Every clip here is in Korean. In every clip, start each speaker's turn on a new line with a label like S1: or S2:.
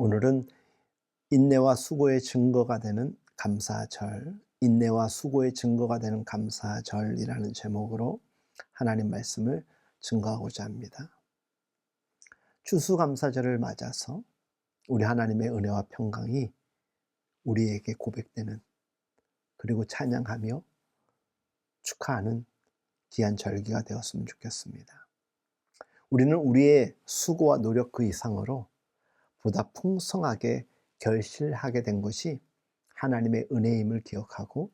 S1: 오늘은 인내와 수고의 증거가 되는 감사절, 인내와 수고의 증거가 되는 감사절이라는 제목으로 하나님 말씀을 증거하고자 합니다. 추수감사절을 맞아서 우리 하나님의 은혜와 평강이 우리에게 고백되는, 그리고 찬양하며 축하하는 귀한 절기가 되었으면 좋겠습니다. 우리는 우리의 수고와 노력 그 이상으로 보다 풍성하게 결실하게 된 것이 하나님의 은혜임을 기억하고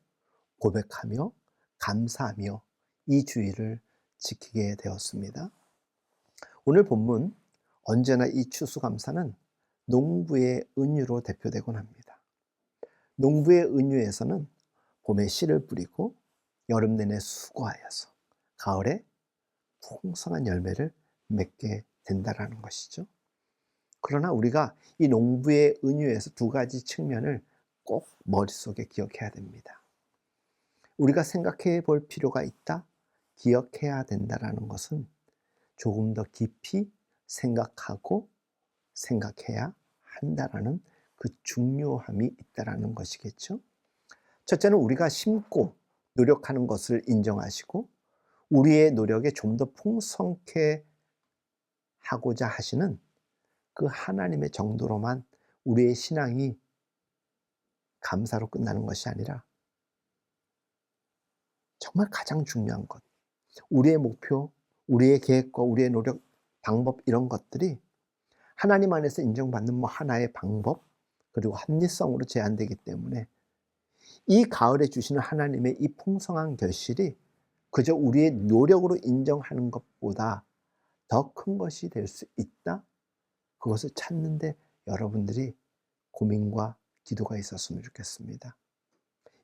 S1: 고백하며 감사하며 이 주의를 지키게 되었습니다. 오늘 본문, 언제나 이 추수감사는 농부의 은유로 대표되곤 합니다. 농부의 은유에서는 봄에 씨를 뿌리고 여름 내내 수고하여서 가을에 풍성한 열매를 맺게 된다라는 것이죠. 그러나 우리가 이 농부의 은유에서 두 가지 측면을 꼭 머릿속에 기억해야 됩니다. 우리가 생각해 볼 필요가 있다, 기억해야 된다라는 것은 조금 더 깊이 생각하고 생각해야 한다라는 그 중요함이 있다라는 것이겠죠. 첫째는 우리가 심고 노력하는 것을 인정하시고 우리의 노력에 좀 더 풍성케 하고자 하시는 그 하나님의 정도로만 우리의 신앙이 감사로 끝나는 것이 아니라 정말 가장 중요한 것, 우리의 목표, 우리의 계획과 우리의 노력, 방법, 이런 것들이 하나님 안에서 인정받는 하나의 방법, 그리고 합리성으로 제한되기 때문에 이 가을에 주시는 하나님의 이 풍성한 결실이 그저 우리의 노력으로 인정하는 것보다 더 큰 것이 될 수 있다, 그것을 찾는데 여러분들이 고민과 기도가 있었으면 좋겠습니다.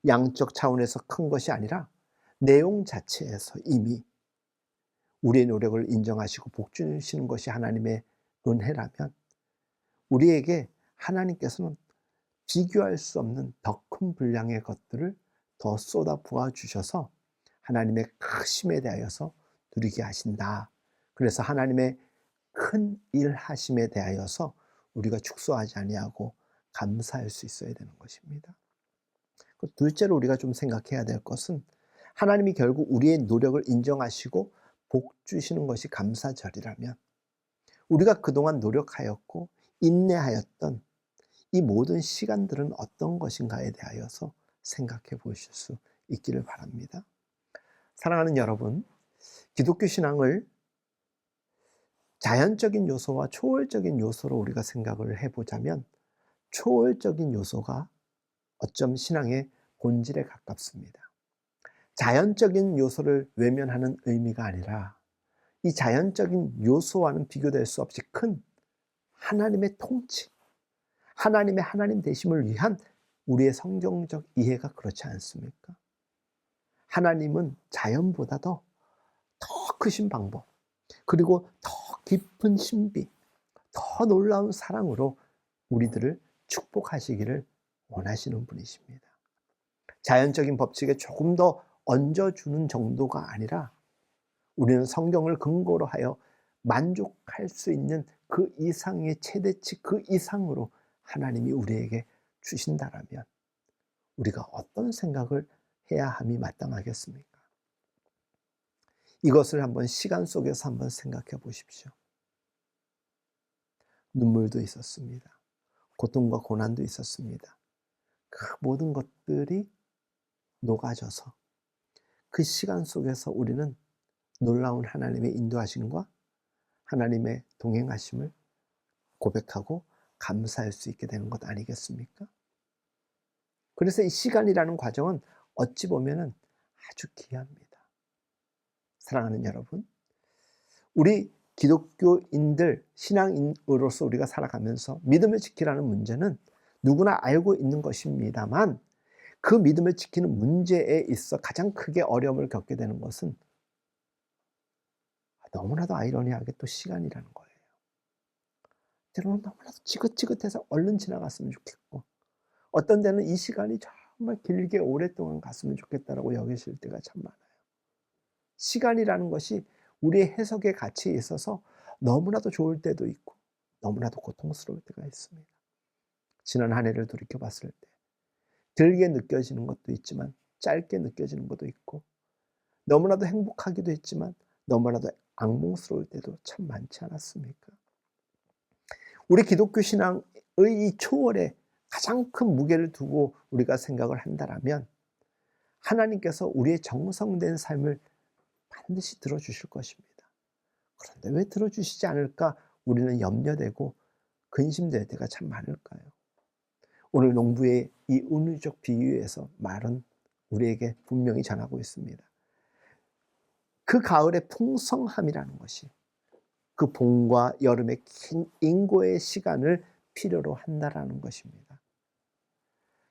S1: 양적 차원에서 큰 것이 아니라 내용 자체에서 이미 우리의 노력을 인정하시고 복 주시는 것이 하나님의 은혜라면 우리에게 하나님께서는 비교할 수 없는 더 큰 분량의 것들을 더 쏟아 부어 주셔서 하나님의 크심에 대하여서 누리게 하신다. 그래서 하나님의 큰 일하심에 대하여서 우리가 축소하지 아니하고 감사할 수 있어야 되는 것입니다. 둘째로 우리가 좀 생각해야 될 것은 하나님이 결국 우리의 노력을 인정하시고 복 주시는 것이 감사절이라면 우리가 그동안 노력하였고 인내하였던 이 모든 시간들은 어떤 것인가에 대하여서 생각해 보실 수 있기를 바랍니다. 사랑하는 여러분, 기독교 신앙을 자연적인 요소와 초월적인 요소로 우리가 생각을 해보자면 초월적인 요소가 어쩜 신앙의 본질에 가깝습니다. 자연적인 요소를 외면하는 의미가 아니라 이 자연적인 요소와는 비교될 수 없이 큰 하나님의 통치, 하나님의 하나님 되심을 위한 우리의 성경적 이해가 그렇지 않습니까? 하나님은 자연보다도 더 크신 방법, 그리고 더 깊은 신비, 더 놀라운 사랑으로 우리들을 축복하시기를 원하시는 분이십니다. 자연적인 법칙에 조금 더 얹어주는 정도가 아니라 우리는 성경을 근거로 하여 만족할 수 있는 그 이상의 최대치, 그 이상으로 하나님이 우리에게 주신다라면 우리가 어떤 생각을 해야 함이 마땅하겠습니까? 이것을 한번 시간 속에서 한번 생각해 보십시오. 눈물도 있었습니다. 고통과 고난도 있었습니다. 그 모든 것들이 녹아져서 그 시간 속에서 우리는 놀라운 하나님의 인도하심과 하나님의 동행하심을 고백하고 감사할 수 있게 되는 것 아니겠습니까? 그래서 이 시간이라는 과정은 어찌 보면 아주 귀합니다. 사랑하는 여러분, 우리 기독교인들, 신앙인으로서 우리가 살아가면서 믿음을 지키라는 문제는 누구나 알고 있는 것입니다만 그 믿음을 지키는 문제에 있어 가장 크게 어려움을 겪게 되는 것은 너무나도 아이러니하게 또 시간이라는 거예요. 때로는 너무나도 지긋지긋해서 얼른 지나갔으면 좋겠고 어떤 데는 이 시간이 정말 길게 오랫동안 갔으면 좋겠다라고 여기실 때가 참 많아요. 시간이라는 것이 우리의 해석의 가치에 있어서 너무나도 좋을 때도 있고 너무나도 고통스러울 때가 있습니다. 지난 한 해를 돌이켜 봤을 때 길게 느껴지는 것도 있지만 짧게 느껴지는 것도 있고, 너무나도 행복하기도 했지만 너무나도 악몽스러울 때도 참 많지 않았습니까? 우리 기독교 신앙의 이 초월에 가장 큰 무게를 두고 우리가 생각을 한다라면, 하나님께서 우리의 정성된 삶을 반드시 들어주실 것입니다. 그런데 왜 들어주시지 않을까 우리는 염려되고 근심될 때가 참 많을까요? 오늘 농부의 이 은유적 비유에서 말은 우리에게 분명히 전하고 있습니다. 그 가을의 풍성함이라는 것이 그 봄과 여름의 긴 인고의 시간을 필요로 한다라는 것입니다.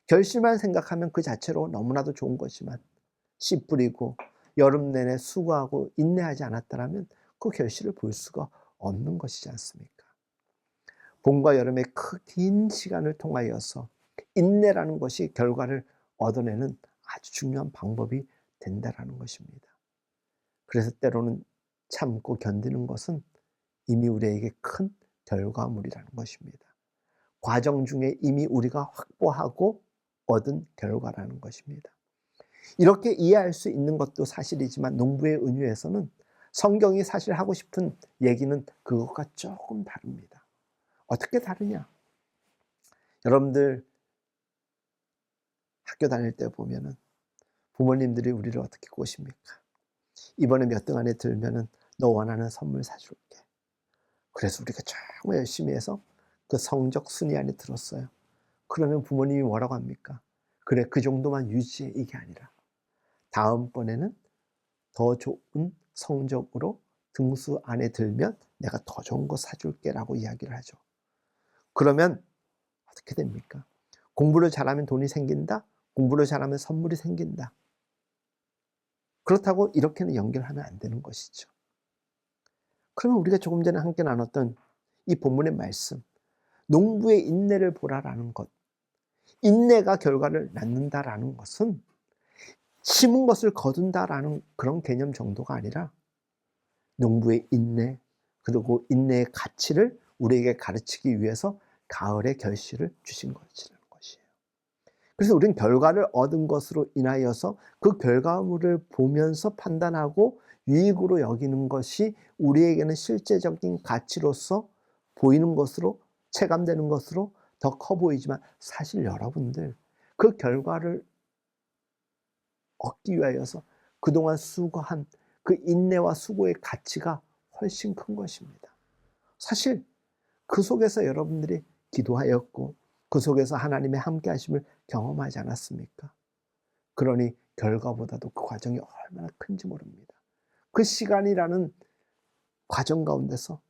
S1: 결실만 생각하면 그 자체로 너무나도 좋은 것이지만, 씨 뿌리고 여름 내내 수고하고 인내하지 않았다면 그 결실을 볼 수가 없는 것이지 않습니까? 봄과 여름의 그 긴 시간을 통하여서 인내라는 것이 결과를 얻어내는 아주 중요한 방법이 된다라는 것입니다. 그래서 때로는 참고 견디는 것은 이미 우리에게 큰 결과물이라는 것입니다. 과정 중에 이미 우리가 확보하고 얻은 결과라는 것입니다. 이렇게 이해할 수 있는 것도 사실이지만, 농부의 은유에서는 성경이 사실 하고 싶은 얘기는 그것과 조금 다릅니다. 어떻게 다르냐? 여러분들 학교 다닐 때 보면은 부모님들이 우리를 어떻게 꼬십니까? 이번에 몇 등 안에 들면은 너 원하는 선물 사줄게. 그래서 우리가 정말 열심히 해서 그 성적 순위 안에 들었어요. 그러면 부모님이 뭐라고 합니까? 그래, 그 정도만 유지해. 이게 아니라 다음번에는 더 좋은 성적으로 등수 안에 들면 내가 더 좋은 거 사줄게 라고 이야기를 하죠. 그러면 어떻게 됩니까? 공부를 잘하면 돈이 생긴다? 공부를 잘하면 선물이 생긴다. 그렇다고 이렇게는 연결하면 안 되는 것이죠. 그러면 우리가 조금 전에 함께 나눴던 이 본문의 말씀, 농부의 인내를 보라라는 것, 인내가 결과를 낳는다라는 것은 심은 것을 거둔다라는 그런 개념 정도가 아니라, 농부의 인내, 그리고 인내의 가치를 우리에게 가르치기 위해서 가을의 결실을 주신 것이라는 것이에요. 그래서 우리는 결과를 얻은 것으로 인하여서 그 결과물을 보면서 판단하고 유익으로 여기는 것이 우리에게는 실제적인 가치로서 보이는 것으로, 체감되는 것으로 더 커 보이지만, 사실 여러분들 그 결과를 얻기 위하여서 그동안 수고한 그 인내와 수고의 가치가 훨씬 큰 것입니다. 사실 그 속에서 여러분들이 기도하였고 그 속에서 하나님의 함께 하심을 경험하지 않았습니까? 그러니 결과보다도 그 과정이 얼마나 큰지 모릅니다. 그 시간이라는 과정 가운데서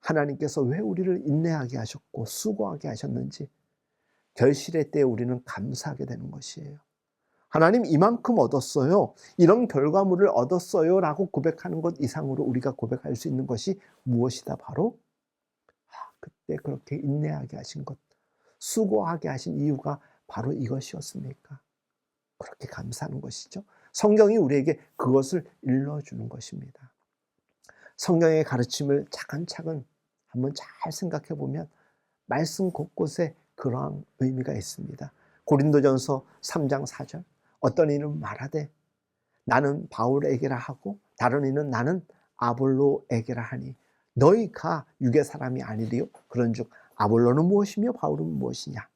S1: 하나님께서 왜 우리를 인내하게 하셨고 수고하게 하셨는지 결실의 때에 우리는 감사하게 되는 것이에요. 하나님, 이만큼 얻었어요, 이런 결과물을 얻었어요 라고 고백하는 것 이상으로 우리가 고백할 수 있는 것이 무엇이다? 바로 그때 그렇게 인내하게 하신 것, 수고하게 하신 이유가 바로 이것이었습니까? 그렇게 감사하는 것이죠. 성경이 우리에게 그것을 일러주는 것입니다. 성경의 가르침을 차근차근 한번 잘 생각해 보면 말씀 곳곳에 그러한 의미가 있습니다. 고린도전서 3장 4절, 어떤 이는 말하되 나는 바울에게라 하고 다른 이는 나는 아볼로에게라 하니 너희가 육의 사람이 아니리요. 그런즉 아볼로는 무엇이며 바울은 무엇이냐?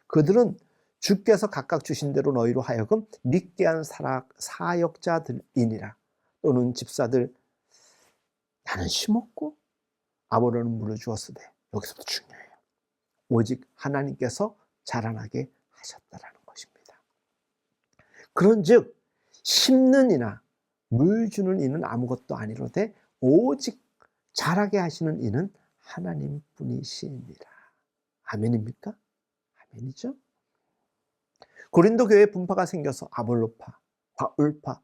S1: 그들은 주께서 각각 주신 대로 너희로 하여금 믿게 한 사역자들이니라. 또는 집사들, 나는 심었고 아볼로는 물을 주었으되, 여기서도 중요해요. 오직 하나님께서 자라나게 하셨다라는 것입니다. 그런즉 심는 이나 물 주는 이는 아무것도 아니로되 오직 자라게 하시는 이는 하나님뿐이시니라. 아멘입니까? 아멘이죠. 고린도 교회에 분파가 생겨서 아볼로파, 바울파,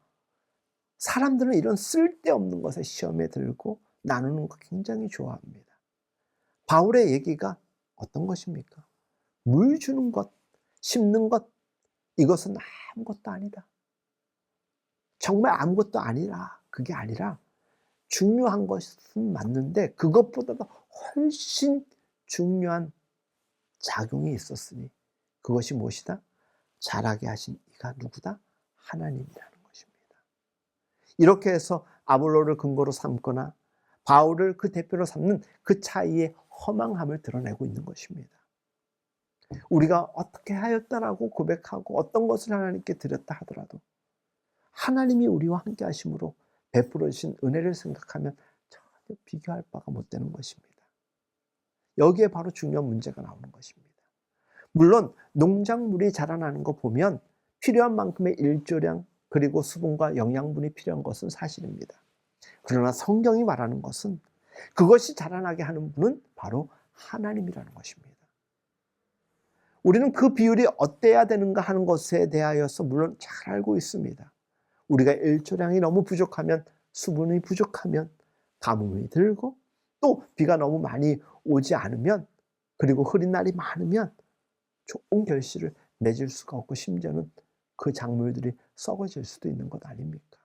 S1: 사람들은 이런 쓸데없는 것에 시험에 들고 나누는 거 굉장히 좋아합니다. 바울의 얘기가 어떤 것입니까? 물 주는 것, 심는 것, 이것은 아무것도 아니다. 정말 아무것도 아니라, 그게 아니라 중요한 것은 맞는데 그것보다도 훨씬 중요한 작용이 있었으니 그것이 무엇이다? 자라게 하신 이가 누구다? 하나님이라는 것입니다. 이렇게 해서 아볼로를 근거로 삼거나 바울을 그 대표로 삼는 그 차이의 허망함을 드러내고 있는 것입니다. 우리가 어떻게 하였다라고 고백하고 어떤 것을 하나님께 드렸다 하더라도 하나님이 우리와 함께 하심으로 베풀어 주신 은혜를 생각하면 전혀 비교할 바가 못 되는 것입니다. 여기에 바로 중요한 문제가 나오는 것입니다. 물론 농작물이 자라나는 거 보면 필요한 만큼의 일조량 그리고 수분과 영양분이 필요한 것은 사실입니다. 그러나 성경이 말하는 것은 그것이 자라나게 하는 분은 바로 하나님이라는 것입니다. 우리는 그 비율이 어때야 되는가 하는 것에 대하여서 물론 잘 알고 있습니다. 우리가 일조량이 너무 부족하면, 수분이 부족하면 가뭄이 들고, 또 비가 너무 많이 오지 않으면, 그리고 흐린 날이 많으면 좋은 결실을 맺을 수가 없고 심지어는 그 작물들이 썩어질 수도 있는 것 아닙니까?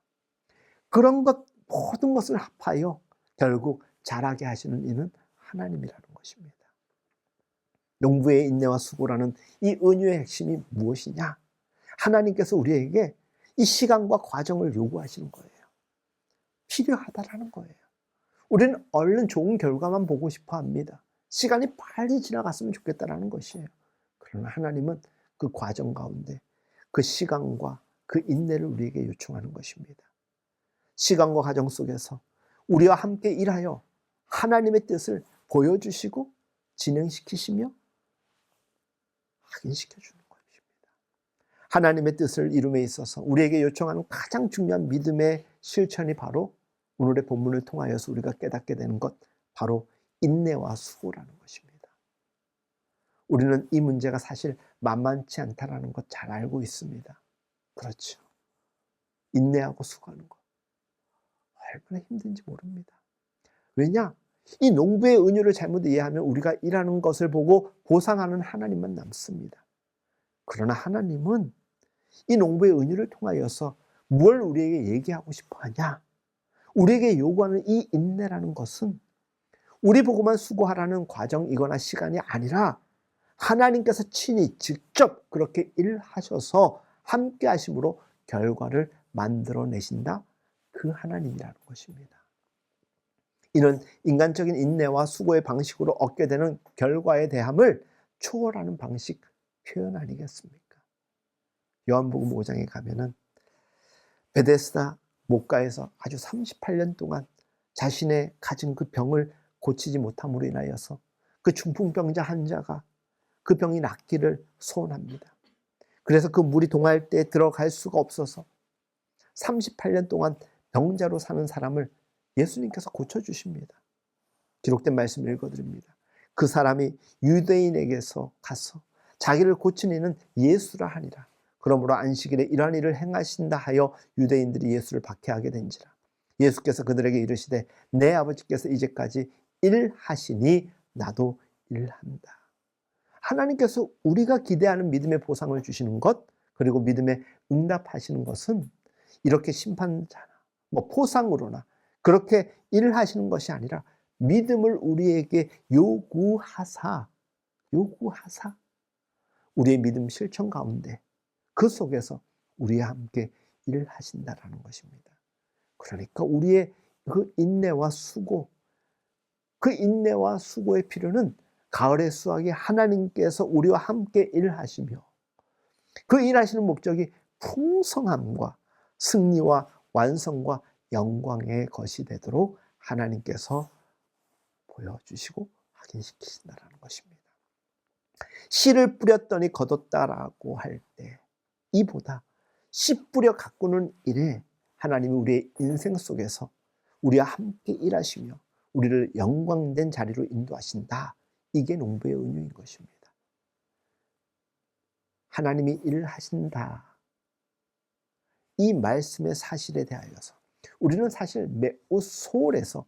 S1: 그런 것 모든 것을 합하여 결국 자라게 하시는 이는 하나님이라는 것입니다. 농부의 인내와 수고라는 이 은유의 핵심이 무엇이냐? 하나님께서 우리에게 이 시간과 과정을 요구하시는 거예요. 필요하다라는 거예요. 우리는 얼른 좋은 결과만 보고 싶어 합니다. 시간이 빨리 지나갔으면 좋겠다라는 것이에요. 그러나 하나님은 그 과정 가운데 그 시간과 그 인내를 우리에게 요청하는 것입니다. 시간과 과정 속에서 우리와 함께 일하여 하나님의 뜻을 보여주시고 진행시키시며 확인시켜주는 것입니다. 하나님의 뜻을 이룸에 있어서 우리에게 요청하는 가장 중요한 믿음의 실천이 바로 오늘의 본문을 통하여서 우리가 깨닫게 되는 것, 바로 인내와 수고라는 것입니다. 우리는 이 문제가 사실 만만치 않다라는 것 잘 알고 있습니다. 그렇죠. 인내하고 수고하는 것 얼마나 힘든지 모릅니다. 왜냐? 이 농부의 은유를 잘못 이해하면 우리가 일하는 것을 보고 보상하는 하나님만 남습니다. 그러나 하나님은 이 농부의 은유를 통하여서 뭘 우리에게 얘기하고 싶어 하냐? 우리에게 요구하는 이 인내라는 것은 우리 보고만 수고하라는 과정이거나 시간이 아니라 하나님께서 친히 직접 그렇게 일하셔서 함께 하심으로 결과를 만들어내신다. 그 하나님이라는 것입니다. 이는 인간적인 인내와 수고의 방식으로 얻게 되는 결과의 대함을 초월하는 방식 표현 아니겠습니까? 요한복음 5장에 가면은 베데스다 목가에서 아주 38년 동안 자신의 가진 그 병을 고치지 못함으로 인하여서 그 중풍병자 환자가 그 병이 낫기를 소원합니다. 그래서 그 물이 동할 때 들어갈 수가 없어서 38년 동안 병자로 사는 사람을 예수님께서 고쳐주십니다. 기록된 말씀을 읽어드립니다. 그 사람이 유대인에게서 가서 자기를 고친 이는 예수라 하니라. 그러므로 안식일에 이러한 일을 행하신다 하여 유대인들이 예수를 박해하게 된지라. 예수께서 그들에게 이르시되 내 아버지께서 이제까지 일하시니 나도 일한다. 하나님께서 우리가 기대하는 믿음의 보상을 주시는 것, 그리고 믿음에 응답하시는 것은 이렇게 심판자나 포상으로나 그렇게 일하시는 것이 아니라 믿음을 우리에게 요구하사 우리의 믿음 실천 가운데 그 속에서 우리와 함께 일하신다라는 것입니다. 그러니까 우리의 그 인내와 수고, 그 인내와 수고의 필요는 가을의 수확이 하나님께서 우리와 함께 일하시며 그 일하시는 목적이 풍성함과 승리와 완성과 영광의 것이 되도록 하나님께서 보여주시고 확인시키신다는 것입니다. 씨를 뿌렸더니 거뒀다라고 할 때 이보다 씨 뿌려 가꾸는 일에 하나님이 우리의 인생 속에서 우리와 함께 일하시며 우리를 영광된 자리로 인도하신다. 이게 농부의 은유인 것입니다. 하나님이 일하신다. 이 말씀의 사실에 대하여서 우리는 사실 매우 소홀해서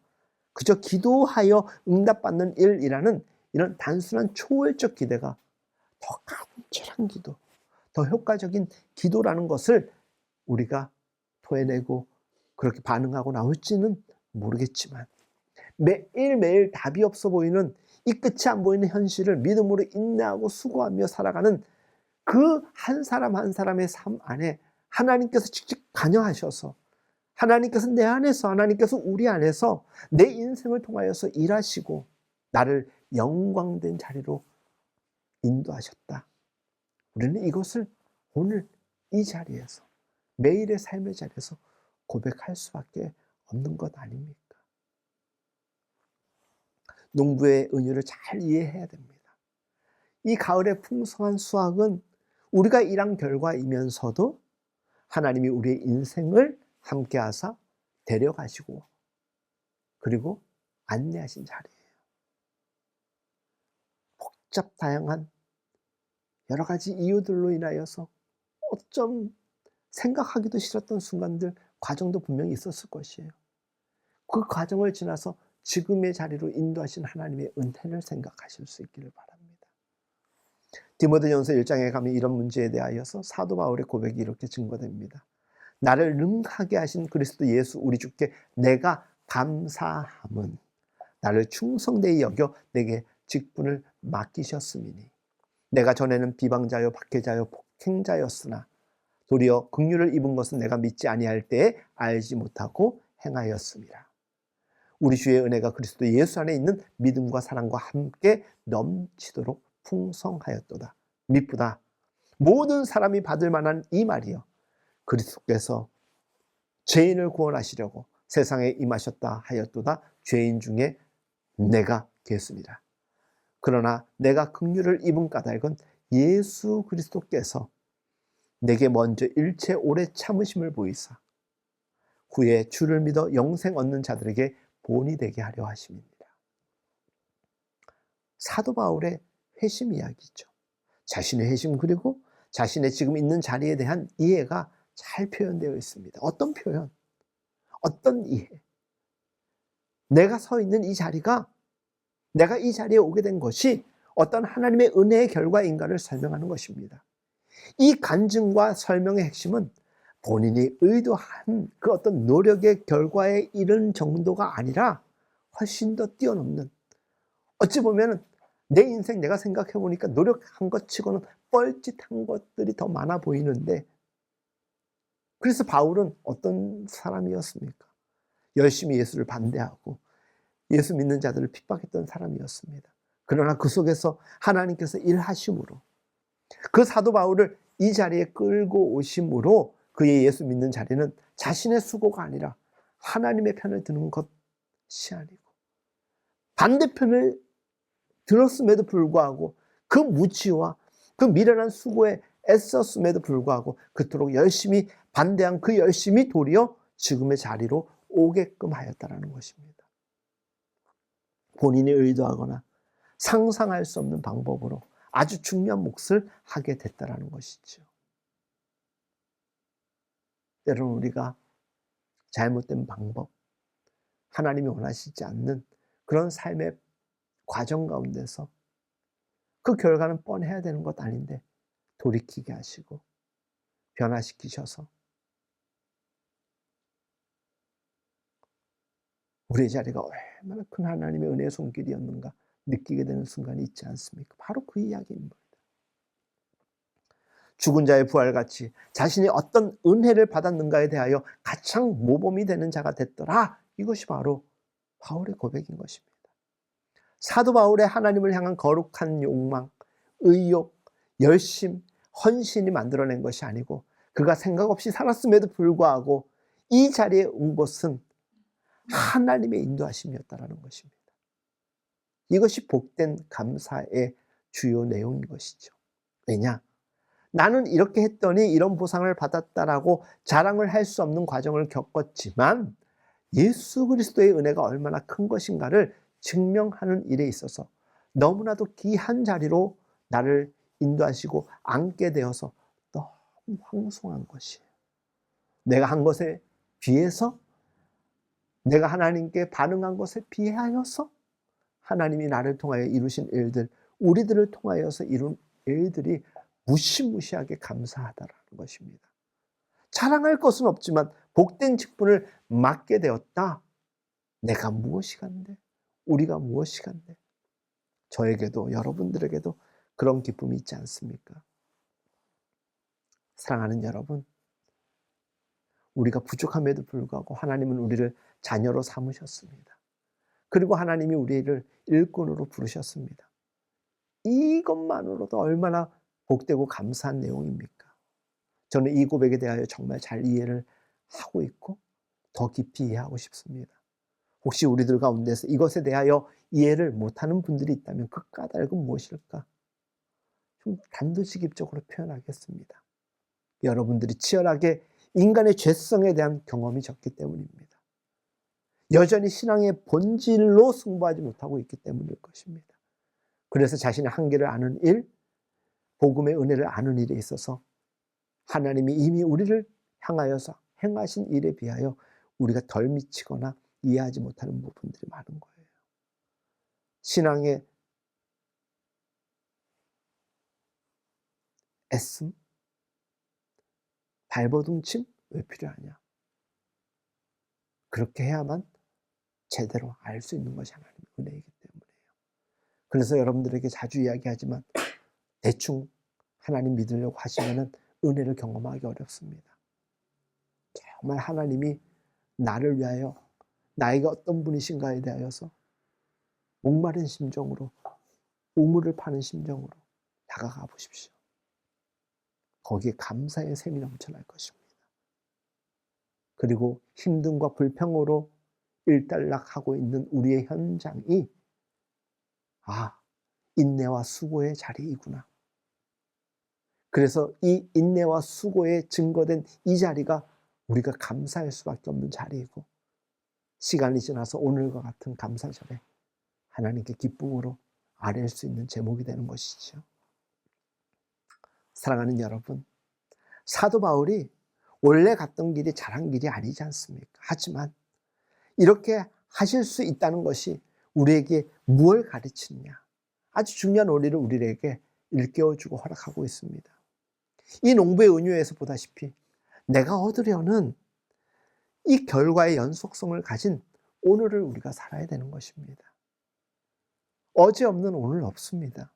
S1: 그저 기도하여 응답받는 일이라는 이런 단순한 초월적 기대가 더 간절한 기도, 더 효과적인 기도라는 것을 우리가 토해내고 그렇게 반응하고 나올지는 모르겠지만 매일매일 답이 없어 보이는 이 끝이 안 보이는 현실을 믿음으로 인내하고 수고하며 살아가는 그 한 사람 한 사람의 삶 안에 하나님께서 직접 관여하셔서, 하나님께서 내 안에서, 하나님께서 우리 안에서 내 인생을 통하여서 일하시고 나를 영광된 자리로 인도하셨다. 우리는 이것을 오늘 이 자리에서, 매일의 삶의 자리에서 고백할 수밖에 없는 것 아닙니까? 농부의 은유를 잘 이해해야 됩니다. 이 가을의 풍성한 수확은 우리가 일한 결과이면서도 하나님이 우리의 인생을 함께 하사 데려가시고 그리고 안내하신 자리예요. 복잡 다양한 여러 가지 이유들로 인하여서 어쩜 생각하기도 싫었던 순간들, 과정도 분명히 있었을 것이에요. 그 과정을 지나서 지금의 자리로 인도하신 하나님의 은혜를 생각하실 수 있기를 바랍니다. 디모데전서 1장에 가면 이런 문제에 대하여서 사도 바울의 고백이 이렇게 증거됩니다. 나를 능하게 하신 그리스도 예수 우리 주께 내가 감사함은 나를 충성되이 여겨 내게 직분을 맡기셨음이니 내가 전에는 비방자요 박해자요 폭행자였으나 도리어 긍휼을 입은 것은 내가 믿지 아니할 때에 알지 못하고 행하였음이라. 우리 주의 은혜가 그리스도 예수 안에 있는 믿음과 사랑과 함께 넘치도록 풍성하였도다. 미쁘다. 모든 사람이 받을 만한 이 말이요, 그리스도께서 죄인을 구원하시려고 세상에 임하셨다 하였도다. 죄인 중에 내가 계수니라. 그러나 내가 긍휼을 입은 까닭은 예수 그리스도께서 내게 먼저 일체 오래 참으심을 보이사 후에 주를 믿어 영생 얻는 자들에게 본이 되게 하려 하심입니다. 사도 바울의 회심 이야기죠. 자신의 회심 그리고 자신의 지금 있는 자리에 대한 이해가 잘 표현되어 있습니다. 어떤 표현? 어떤 이해? 내가 서 있는 이 자리가, 내가 이 자리에 오게 된 것이 어떤 하나님의 은혜의 결과인가를 설명하는 것입니다. 이 간증과 설명의 핵심은 본인이 의도한 그 어떤 노력의 결과에 이른 정도가 아니라 훨씬 더 뛰어넘는, 어찌 보면 내 인생 내가 생각해 보니까 노력한 것 치고는 뻘짓한 것들이 더 많아 보이는데, 그래서 바울은 어떤 사람이었습니까? 열심히 예수를 반대하고 예수 믿는 자들을 핍박했던 사람이었습니다. 그러나 그 속에서 하나님께서 일하심으로 그 사도 바울을 이 자리에 끌고 오심으로 그의 예수 믿는 자리는 자신의 수고가 아니라 하나님의 편을 드는 것이 아니고 반대편을 들었음에도 불구하고 그 무치와 그 미련한 수고에 애썼음에도 불구하고 그토록 열심히 반대한 그 열심이 도리어 지금의 자리로 오게끔 하였다는 것입니다. 본인이 의도하거나 상상할 수 없는 방법으로 아주 중요한 몫을 하게 됐다는 것이죠. 때로는 우리가 잘못된 방법, 하나님이 원하시지 않는 그런 삶의 과정 가운데서 그 결과는 뻔해야 되는 것 아닌데 돌이키게 하시고 변화시키셔서 우리의 자리가 얼마나 큰 하나님의 은혜의 손길이었는가 느끼게 되는 순간이 있지 않습니까? 바로 그 이야기입니다. 죽은 자의 부활같이 자신이 어떤 은혜를 받았는가에 대하여 가장 모범이 되는 자가 됐더라. 이것이 바로 바울의 고백인 것입니다. 사도 바울의 하나님을 향한 거룩한 욕망, 의욕, 열심, 헌신이 만들어낸 것이 아니고 그가 생각 없이 살았음에도 불구하고 이 자리에 온 것은 하나님의 인도하심이었다는 것입니다. 이것이 복된 감사의 주요 내용인 것이죠. 왜냐? 나는 이렇게 했더니 이런 보상을 받았다라고 자랑을 할 수 없는 과정을 겪었지만 예수 그리스도의 은혜가 얼마나 큰 것인가를 증명하는 일에 있어서 너무나도 귀한 자리로 나를 인도하시고 앉게 되어서 너무 황송한 것이에요. 내가 한 것에 비해서, 내가 하나님께 반응한 것에 비하여서 하나님이 나를 통하여 이루신 일들, 우리들을 통하여서 이룬 일들이 무시무시하게 감사하다라는 것입니다. 자랑할 것은 없지만 복된 직분을 맡게 되었다. 내가 무엇이 간데? 우리가 무엇이 간데? 저에게도 여러분들에게도 그런 기쁨이 있지 않습니까? 사랑하는 여러분, 우리가 부족함에도 불구하고 하나님은 우리를 자녀로 삼으셨습니다. 그리고 하나님이 우리를 일꾼으로 부르셨습니다. 이것만으로도 얼마나 복되고 감사한 내용입니까? 저는 이 고백에 대하여 정말 잘 이해를 하고 있고 더 깊이 이해하고 싶습니다. 혹시 우리들 가운데서 이것에 대하여 이해를 못하는 분들이 있다면 그 까닭은 무엇일까? 좀 단도직입적으로 표현하겠습니다. 여러분들이 치열하게 인간의 죄성에 대한 경험이 적기 때문입니다. 여전히 신앙의 본질로 승부하지 못하고 있기 때문일 것입니다. 그래서 자신의 한계를 아는 일, 복음의 은혜를 아는 일에 있어서 하나님이 이미 우리를 향하여서 행하신 일에 비하여 우리가 덜 미치거나 이해하지 못하는 부분들이 많은 거예요. 신앙의 애씀, 발버둥침 왜 필요하냐? 그렇게 해야만 제대로 알 수 있는 것이 하나님의 은혜이기 때문이에요. 그래서 여러분들에게 자주 이야기하지만 대충 하나님 믿으려고 하시면은 은혜를 경험하기 어렵습니다. 정말 하나님이 나를 위하여 나에게 어떤 분이신가에 대하여서 목마른 심정으로 우물을 파는 심정으로 다가가 보십시오. 거기에 감사의 샘이 넘쳐날 것입니다. 그리고 힘듦과 불평으로 일단락하고 있는 우리의 현장이 인내와 수고의 자리이구나. 그래서 이 인내와 수고에 증거된 이 자리가 우리가 감사할 수밖에 없는 자리이고 시간이 지나서 오늘과 같은 감사절에 하나님께 기쁨으로 아뢰일 수 있는 제목이 되는 것이죠. 사랑하는 여러분, 사도 바울이 원래 갔던 길이 잘한 길이 아니지 않습니까? 하지만 이렇게 하실 수 있다는 것이 우리에게 무엇을 가르치느냐? 아주 중요한 원리를 우리에게 일깨워주고 허락하고 있습니다. 이 농부의 은유에서 보다시피 내가 얻으려는 이 결과의 연속성을 가진 오늘을 우리가 살아야 되는 것입니다. 어제 없는 오늘 없습니다.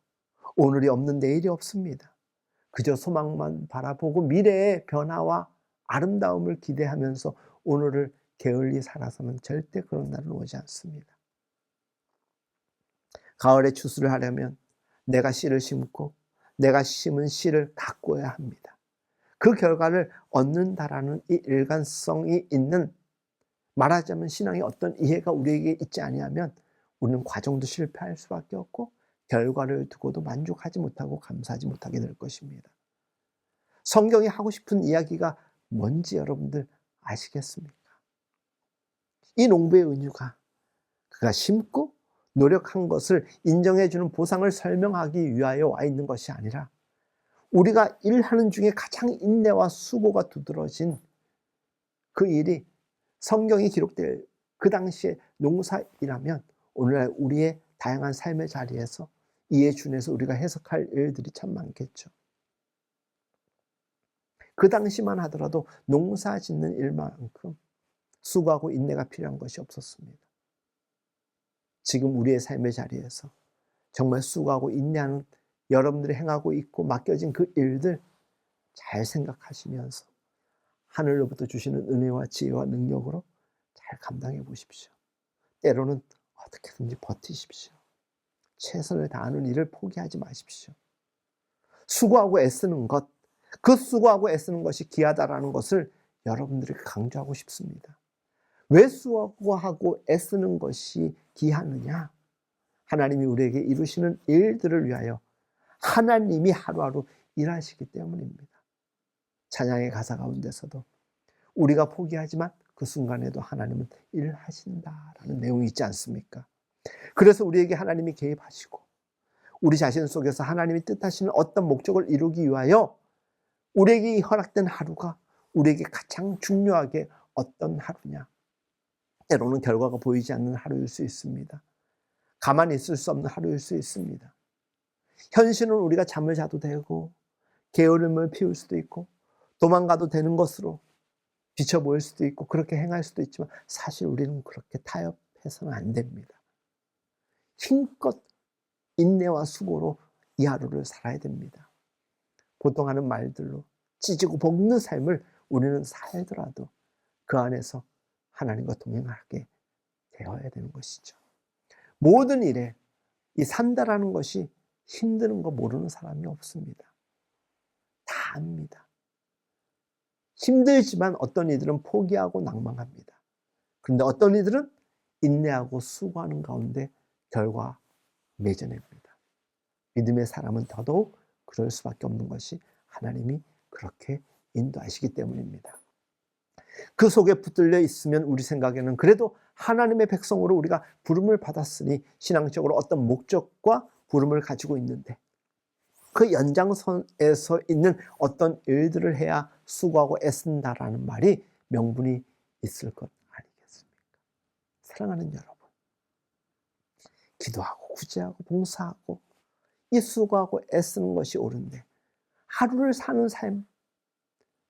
S1: 오늘이 없는 내일이 없습니다. 그저 소망만 바라보고 미래의 변화와 아름다움을 기대하면서 오늘을 게을리 살아서는 절대 그런 날은 오지 않습니다. 가을에 추수를 하려면 내가 씨를 심고 내가 심은 씨를 가꾸어야 합니다. 그 결과를 얻는다라는 이 일관성이 있는, 말하자면 신앙의 어떤 이해가 우리에게 있지 아니하면 우리는 과정도 실패할 수밖에 없고 결과를 두고도 만족하지 못하고 감사하지 못하게 될 것입니다. 성경이 하고 싶은 이야기가 뭔지 여러분들 아시겠습니까? 이 농부의 은유가 그가 심고 노력한 것을 인정해주는 보상을 설명하기 위하여 와 있는 것이 아니라 우리가 일하는 중에 가장 인내와 수고가 두드러진 그 일이 성경이 기록될 그 당시의 농사이라면 오늘날 우리의 다양한 삶의 자리에서 이에 준해서 우리가 해석할 일들이 참 많겠죠. 그 당시만 하더라도 농사 짓는 일만큼 수고하고 인내가 필요한 것이 없었습니다. 지금 우리의 삶의 자리에서 정말 수고하고 인내하는 여러분들이 행하고 있고 맡겨진 그 일들 잘 생각하시면서 하늘로부터 주시는 은혜와 지혜와 능력으로 잘 감당해 보십시오. 때로는 어떻게든지 버티십시오. 최선을 다하는 일을 포기하지 마십시오. 수고하고 애쓰는 것, 그 수고하고 애쓰는 것이 귀하다라는 것을 여러분들에게 강조하고 싶습니다. 왜 수고하고 애쓰는 것이 귀하느냐? 하나님이 우리에게 이루시는 일들을 위하여 하나님이 하루하루 일하시기 때문입니다. 찬양의 가사 가운데서도 우리가 포기하지만 그 순간에도 하나님은 일하신다라는 내용이 있지 않습니까? 그래서 우리에게 하나님이 개입하시고 우리 자신 속에서 하나님이 뜻하시는 어떤 목적을 이루기 위하여 우리에게 허락된 하루가 우리에게 가장 중요하게 어떤 하루냐? 때로는 결과가 보이지 않는 하루일 수 있습니다. 가만히 있을 수 없는 하루일 수 있습니다. 현실은 우리가 잠을 자도 되고 게으름을 피울 수도 있고 도망가도 되는 것으로 비쳐 보일 수도 있고 그렇게 행할 수도 있지만 사실 우리는 그렇게 타협해서는 안 됩니다. 힘껏 인내와 수고로 이 하루를 살아야 됩니다. 보통 하는 말들로 찢고 볶는 삶을 우리는 살더라도 그 안에서 하나님과 동행하게 되어야 되는 것이죠. 모든 일에 이 산다라는 것이 힘드는 거 모르는 사람이 없습니다. 다 압니다. 힘들지만 어떤 이들은 포기하고 낭망합니다. 그런데 어떤 이들은 인내하고 수고하는 가운데 결과 맺어냅니다. 믿음의 사람은 더더욱 그럴 수밖에 없는 것이 하나님이 그렇게 인도하시기 때문입니다. 그 속에 붙들려 있으면 우리 생각에는 그래도 하나님의 백성으로 우리가 부름을 받았으니 신앙적으로 어떤 목적과 부름을 가지고 있는데 그 연장선에서 있는 어떤 일들을 해야 수고하고 애쓴다라는 말이 명분이 있을 것 아니겠습니까? 사랑하는 여러분, 기도하고 구제하고 봉사하고 이 수고하고 애쓰는 것이 옳은데 하루를 사는 삶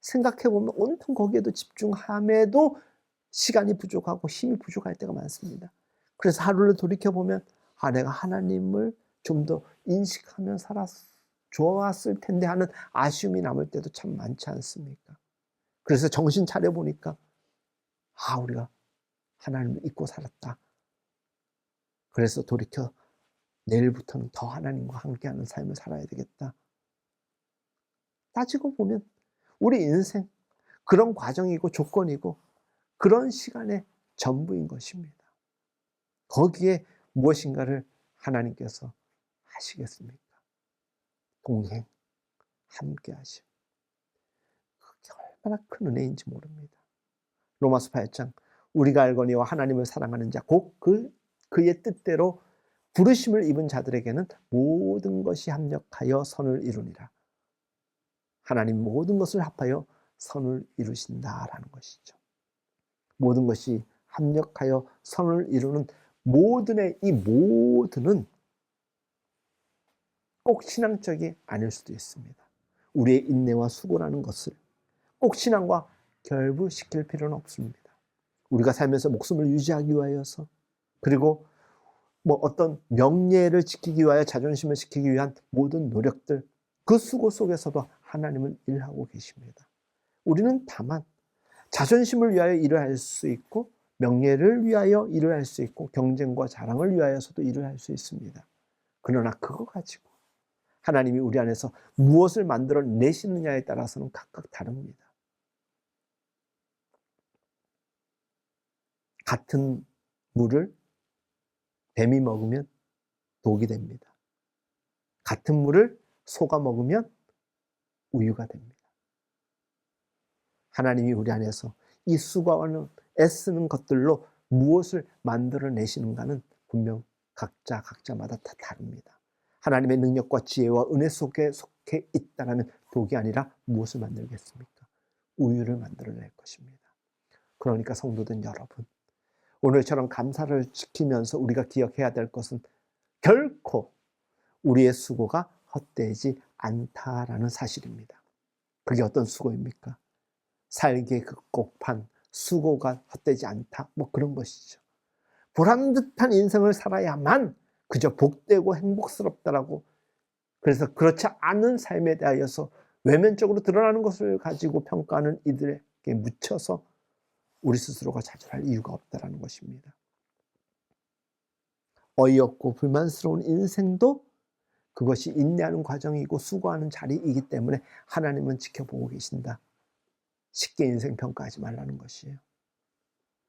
S1: 생각해보면 온통 거기에도 집중함에도 시간이 부족하고 힘이 부족할 때가 많습니다. 그래서 하루를 돌이켜보면 내가 하나님을 좀 더 인식하면 좋았을 텐데 하는 아쉬움이 남을 때도 참 많지 않습니까? 그래서 정신 차려보니까 우리가 하나님을 잊고 살았다. 그래서 돌이켜 내일부터는 더 하나님과 함께하는 삶을 살아야 되겠다. 따지고 보면 우리 인생 그런 과정이고 조건이고 그런 시간의 전부인 것입니다. 거기에 무엇인가를 하나님께서 하시겠습니까? 동행, 함께 하심. 그게 얼마나 큰 은혜인지 모릅니다. 로마서 8장 우리가 알거니와 하나님을 사랑하는 자 곧 그의 뜻대로 부르심을 입은 자들에게는 모든 것이 합력하여 선을 이루니라. 하나님 모든 것을 합하여 선을 이루신다라는 것이죠. 모든 것이 합력하여 선을 이루는 모든의 이 모든은 꼭 신앙적이 아닐 수도 있습니다. 우리의 인내와 수고라는 것을 꼭 신앙과 결부시킬 필요는 없습니다. 우리가 살면서 목숨을 유지하기 위하여서 그리고 어떤 명예를 지키기 위하여 자존심을 지키기 위한 모든 노력들 그 수고 속에서도 하나님은 일하고 계십니다. 우리는 다만 자존심을 위하여 일을 할 수 있고 명예를 위하여 일을 할 수 있고 경쟁과 자랑을 위하여서도 일을 할 수 있습니다. 그러나 그거 가지고 하나님이 우리 안에서 무엇을 만들어 내시느냐에 따라서는 각각 다릅니다. 같은 물을 뱀이 먹으면 독이 됩니다. 같은 물을 소가 먹으면 우유가 됩니다. 하나님이 우리 안에서 이 수고하는 애쓰는 것들로 무엇을 만들어내시는가는 분명 각자마다 다 다릅니다. 하나님의 능력과 지혜와 은혜 속에 속해 있다라면 독이 아니라 무엇을 만들겠습니까? 우유를 만들어낼 것입니다. 그러니까 성도들 여러분, 오늘처럼 감사를 지키면서 우리가 기억해야 될 것은 결코 우리의 수고가 헛되지 않다라는 사실입니다. 그게 어떤 수고입니까? 살기의 그 꼭판 수고가 헛되지 않다, 그런 것이죠. 보람듯한 인생을 살아야만 그저 복되고 행복스럽다라고, 그래서 그렇지 않은 삶에 대하여서 외면적으로 드러나는 것을 가지고 평가하는 이들에게 묻혀서 우리 스스로가 좌절할 이유가 없다라는 것입니다. 어이없고 불만스러운 인생도 그것이 인내하는 과정이고 수고하는 자리이기 때문에 하나님은 지켜보고 계신다. 쉽게 인생 평가하지 말라는 것이에요.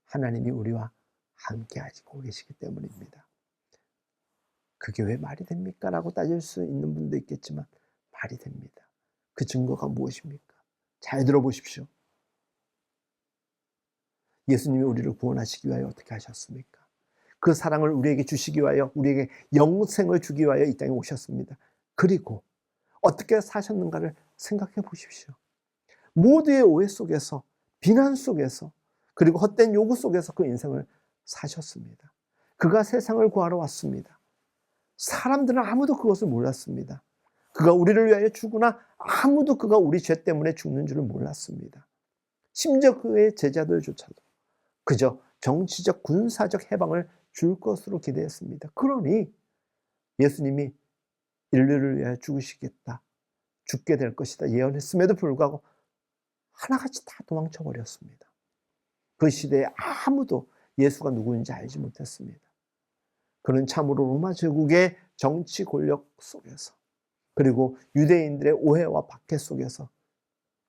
S1: 하나님이 우리와 함께 하시고 계시기 때문입니다. 그게 왜 말이 됩니까? 라고 따질 수 있는 분도 있겠지만 말이 됩니다. 그 증거가 무엇입니까? 잘 들어보십시오. 예수님이 우리를 구원하시기 위하여 어떻게 하셨습니까? 그 사랑을 우리에게 주시기 위하여, 우리에게 영생을 주기 위하여 이 땅에 오셨습니다. 그리고 어떻게 사셨는가를 생각해 보십시오. 모두의 오해 속에서, 비난 속에서, 그리고 헛된 요구 속에서 그 인생을 사셨습니다. 그가 세상을 구하러 왔습니다. 사람들은 아무도 그것을 몰랐습니다. 그가 우리를 위하여 죽으나 아무도 그가 우리 죄 때문에 죽는 줄을 몰랐습니다. 심지어 그의 제자들조차도 그저 정치적 군사적 해방을 줄 것으로 기대했습니다. 그러니 예수님이 인류를 위하여 죽으시겠다, 죽게 될 것이다 예언했음에도 불구하고 하나같이 다 도망쳐 버렸습니다. 그 시대에 아무도 예수가 누구인지 알지 못했습니다. 그는 참으로 로마 제국의 정치 권력 속에서, 그리고 유대인들의 오해와 박해 속에서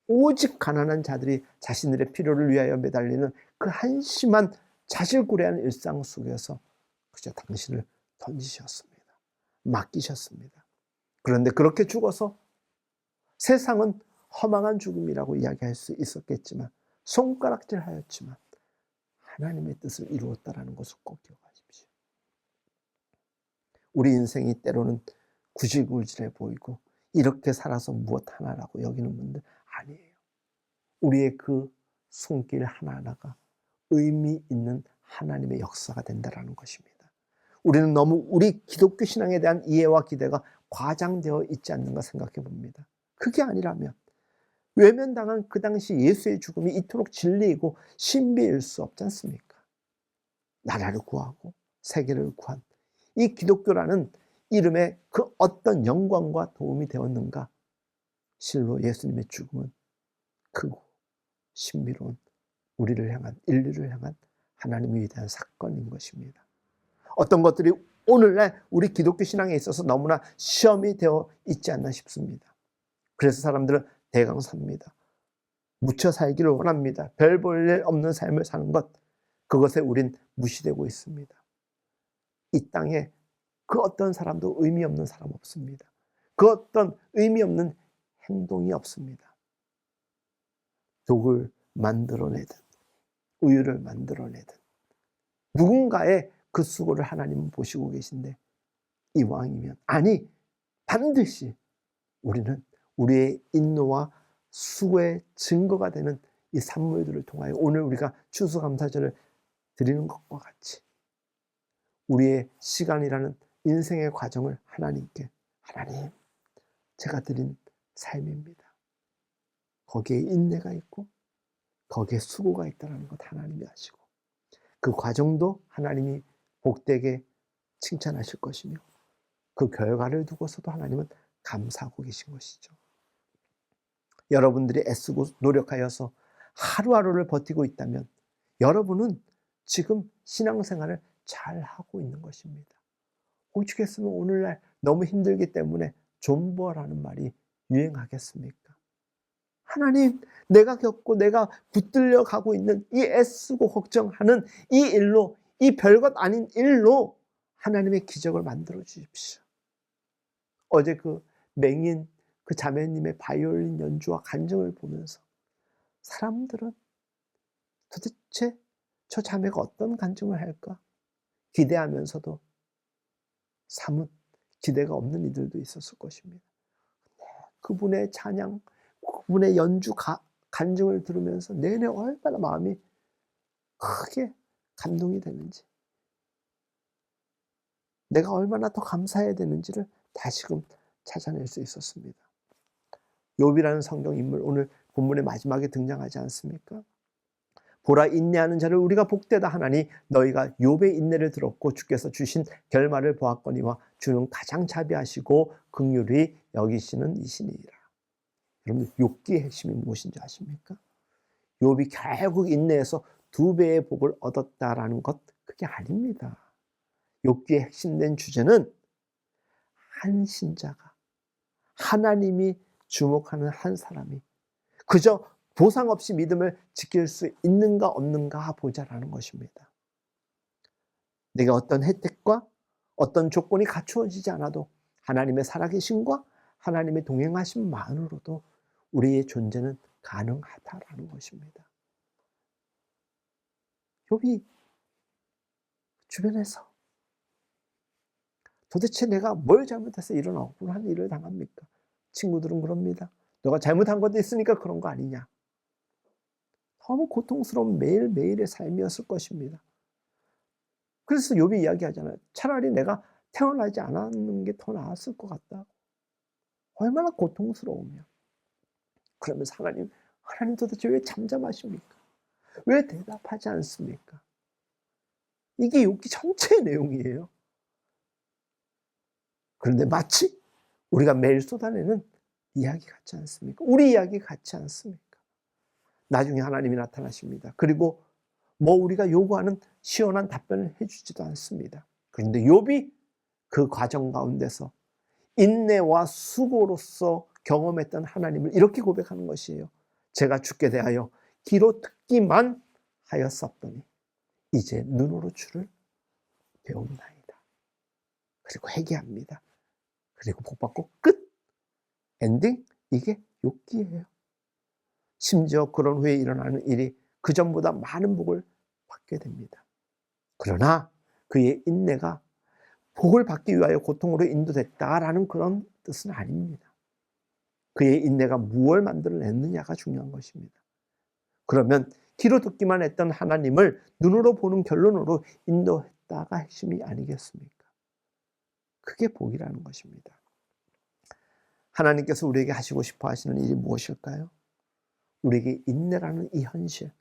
S1: 오직 가난한 자들이 자신들의 필요를 위하여 매달리는 그 한심한 자질구레한 일상 속에서 그저 당신을 던지셨습니다. 맡기셨습니다. 그런데 그렇게 죽어서 세상은 허망한 죽음이라고 이야기할 수 있었겠지만, 손가락질하였지만 하나님의 뜻을 이루었다라는 것을 꼭 기억하십시오. 우리 인생이 때로는 구질구질해 보이고 이렇게 살아서 무엇 하나라고 여기는 분들 아니에요. 우리의 그 손길 하나하나가 의미 있는 하나님의 역사가 된다라는 것입니다. 우리는 너무 우리 기독교 신앙에 대한 이해와 기대가 과장되어 있지 않는가 생각해 봅니다. 그게 아니라면 외면당한 그 당시 예수의 죽음이 이토록 진리이고 신비일 수 없지 않습니까? 나라를 구하고 세계를 구한 이 기독교라는 이름에 그 어떤 영광과 도움이 되었는가? 실로 예수님의 죽음은 크고 신비로운 우리를 향한, 인류를 향한 하나님의 위대한 사건인 것입니다. 어떤 것들이 오늘날 우리 기독교 신앙에 있어서 너무나 시험이 되어 있지 않나 싶습니다. 그래서 사람들은 대강삽니다. 묻혀 살기를 원합니다. 별 볼 일 없는 삶을 사는 것, 그것에 우린 무시되고 있습니다. 이 땅에 그 어떤 사람도 의미 없는 사람 없습니다. 그 어떤 의미 없는 행동이 없습니다. 독을 만들어내든 우유를 만들어내든 누군가의 그 수고를 하나님은 보시고 계신데, 이왕이면, 아니 반드시 우리는 우리의 인노와 수고의 증거가 되는 이 산물들을 통하여 오늘 우리가 추수감사절을 드리는 것과 같이 우리의 시간이라는 인생의 과정을 하나님께, 하나님, 제가 드린 삶입니다. 거기에 인내가 있고 거기에 수고가 있다는 것 하나님이 아시고, 그 과정도 하나님이 복되게 칭찬하실 것이며 그 결과를 두고서도 하나님은 감사하고 계신 것이죠. 여러분들이 애쓰고 노력하여서 하루하루를 버티고 있다면 여러분은 지금 신앙생활을 잘하고 있는 것입니다. 오죽했으면 오늘날 너무 힘들기 때문에 존버라는 말이 유행하겠습니까? 하나님, 내가 겪고 내가 붙들려 가고 있는 이 애쓰고 걱정하는 이 일로, 이 별것 아닌 일로 하나님의 기적을 만들어 주십시오. 어제 그 맹인 그 자매님의 바이올린 연주와 간증을 보면서 사람들은 도대체 저 자매가 어떤 간증을 할까 기대하면서도 사뭇 기대가 없는 이들도 있었을 것입니다. 그분의 찬양, 그분의 연주 간증을 들으면서 내내 얼마나 마음이 크게 감동이 되는지, 내가 얼마나 더 감사해야 되는지를 다시금 찾아낼 수 있었습니다. 욥이라는 성경 인물, 오늘 본문의 마지막에 등장하지 않습니까? 보라, 인내하는 자를 우리가 복되다 하나니 너희가 욥의 인내를 들었고 주께서 주신 결말을 보았거니와 주는 가장 자비하시고 긍휼히 여기시는 이시니이다. 여러분, 욥기의 핵심이 무엇인지 아십니까? 욥이 결국 인내해서 2배의 복을 얻었다라는 것, 그게 아닙니다. 욥기의 핵심된 주제는 한 신자가, 하나님이 주목하는 한 사람이 그저 보상 없이 믿음을 지킬 수 있는가 없는가 보자라는 것입니다. 내가 어떤 혜택과 어떤 조건이 갖추어지지 않아도 하나님의 살아계심과 하나님의 동행하심만으로도 우리의 존재는 가능하다라는 것입니다. 욥이 주변에서 도대체 내가 뭘 잘못해서 이런 억울한 일을 당합니까? 친구들은 그럽니다. 너가 잘못한 것도 있으니까 그런 거 아니냐. 너무 고통스러운 매일매일의 삶이었을 것입니다. 그래서 욥이 이야기하잖아요. 차라리 내가 태어나지 않았는 게 더 나았을 것 같다. 얼마나 고통스러우며. 그러면서 하나님 도대체 왜 잠잠하십니까? 왜 대답하지 않습니까? 이게 욥기 전체의 내용이에요. 그런데 마치 우리가 매일 쏟아내는 이야기 같지 않습니까? 우리 이야기 같지 않습니까? 나중에 하나님이 나타나십니다. 그리고 뭐 우리가 요구하는 시원한 답변을 해주지도 않습니다. 그런데 욥이 그 과정 가운데서 인내와 수고로서 경험했던 하나님을 이렇게 고백하는 것이에요. 제가 주께 대하여 귀로 듣기만 하였었더니 이제 눈으로 주를 배움나이다. 그리고 회개합니다. 그리고 복받고 끝! 엔딩? 이게 욥기예요. 심지어 그런 후에 일어나는 일이 그 전보다 많은 복을 받게 됩니다. 그러나 그의 인내가 복을 받기 위하여 고통으로 인도됐다라는 그런 뜻은 아닙니다. 그의 인내가 무엇을 만들어냈느냐가 중요한 것입니다. 그러면 귀로 듣기만 했던 하나님을 눈으로 보는 결론으로 인도했다가 핵심이 아니겠습니까? 그게 복이라는 것입니다. 하나님께서 우리에게 하시고 싶어 하시는 일이 무엇일까요? 우리에게 인내라는 이 현실,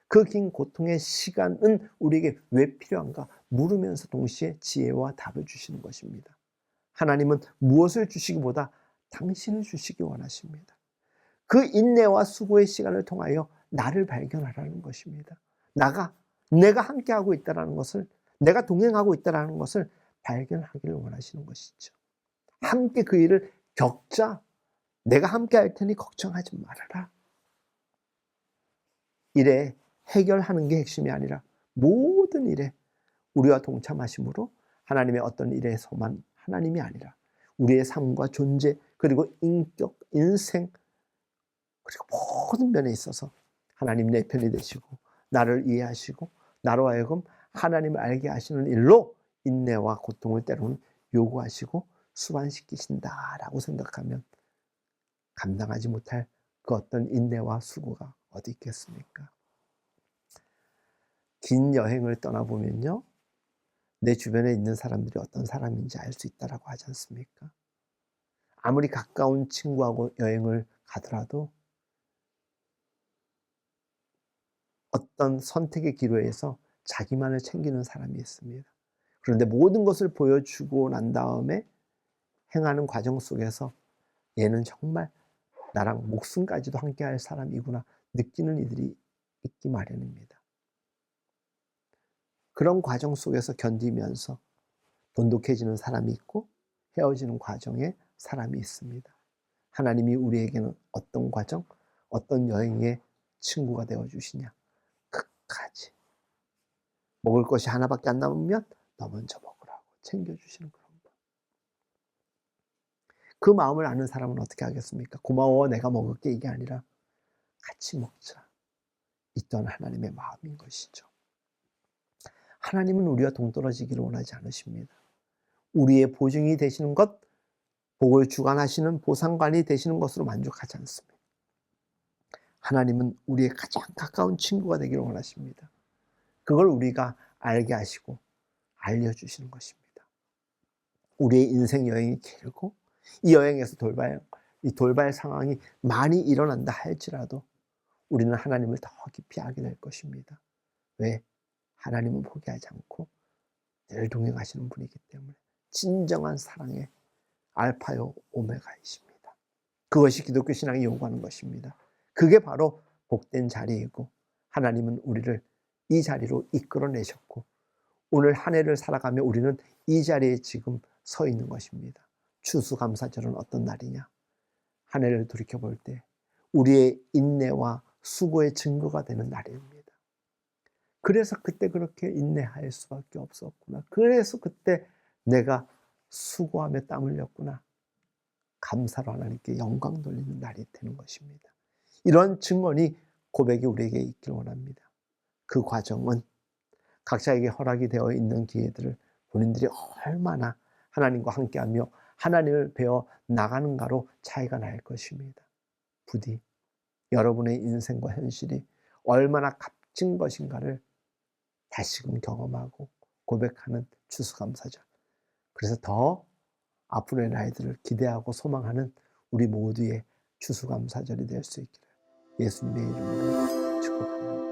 S1: 그 긴 고통의 시간은 우리에게 왜 필요한가 물으면서 동시에 지혜와 답을 주시는 것입니다. 하나님은 무엇을 주시기보다 당신을 주시기 원하십니다. 그 인내와 수고의 시간을 통하여 나를 발견하라는 것입니다. 내가 함께하고 있다는 것을, 내가 동행하고 있다는 것을 발견하기를 원하시는 것이죠. 함께 그 일을 겪자. 내가 함께 할 테니 걱정하지 말아라. 일에 해결하는 게 핵심이 아니라 모든 일에 우리와 동참하심으로 하나님의 어떤 일에서만 하나님이 아니라 우리의 삶과 존재 그리고 인격, 인생 그리고 모든 면에 있어서 하나님 내 편이 되시고 나를 이해하시고 나로 하여금 하나님을 알게 하시는 일로 인내와 고통을 때로는 요구하시고 수반시키신다라고 생각하면 감당하지 못할 그 어떤 인내와 수고가 어디 있겠습니까? 긴 여행을 떠나보면요, 내 주변에 있는 사람들이 어떤 사람인지 알 수 있다라고 하지 않습니까? 아무리 가까운 친구하고 여행을 가더라도 어떤 선택의 기로에서 자기만을 챙기는 사람이 있습니다. 그런데 모든 것을 보여주고 난 다음에 행하는 과정 속에서 얘는 정말 나랑 목숨까지도 함께 할 사람이구나 느끼는 이들이 있기 마련입니다. 그런 과정 속에서 견디면서 돈독해지는 사람이 있고 헤어지는 과정에 사람이 있습니다. 하나님이 우리에게는 어떤 과정, 어떤 여행의 친구가 되어주시냐. 끝까지. 먹을 것이 하나밖에 안 남으면 너 먼저 먹으라고 챙겨주시는 그런 거. 그 마음을 아는 사람은 어떻게 하겠습니까? 고마워 내가 먹을게 이게 아니라 같이 먹자. 있던 하나님의 마음인 것이죠. 하나님은 우리와 동떨어지기를 원하지 않으십니다. 우리의 보증이 되시는 것, 복을 주관하시는 보상관이 되시는 것으로 만족하지 않습니다. 하나님은 우리의 가장 가까운 친구가 되기를 원하십니다. 그걸 우리가 알게 하시고 알려주시는 것입니다. 우리의 인생 여행이 길고 이 여행에서 이 돌발 상황이 많이 일어난다 할지라도 우리는 하나님을 더 깊이 알게 될 것입니다. 왜? 하나님은 포기하지 않고 늘 동행하시는 분이기 때문에 진정한 사랑의 알파요 오메가이십니다. 그것이 기독교 신앙이 요구하는 것입니다. 그게 바로 복된 자리이고 하나님은 우리를 이 자리로 이끌어내셨고 오늘 한 해를 살아가며 우리는 이 자리에 지금 서 있는 것입니다. 추수감사절은 어떤 날이냐? 한 해를 돌이켜볼 때 우리의 인내와 수고의 증거가 되는 날입니다. 그래서 그때 그렇게 인내할 수밖에 없었구나. 그래서 그때 내가 수고하며 땀 흘렸구나. 감사로 하나님께 영광 돌리는 날이 되는 것입니다. 이런 증언이 고백이 우리에게 있길 원합니다. 그 과정은 각자에게 허락이 되어 있는 기회들을 본인들이 얼마나 하나님과 함께하며 하나님을 배워 나가는가로 차이가 날 것입니다. 부디 여러분의 인생과 현실이 얼마나 값진 것인가를 다시금 경험하고 고백하는 추수감사절. 그래서 더 앞으로의 날들을 기대하고 소망하는 우리 모두의 추수감사절이 될 수 있기를 예수님의 이름으로 축복합니다.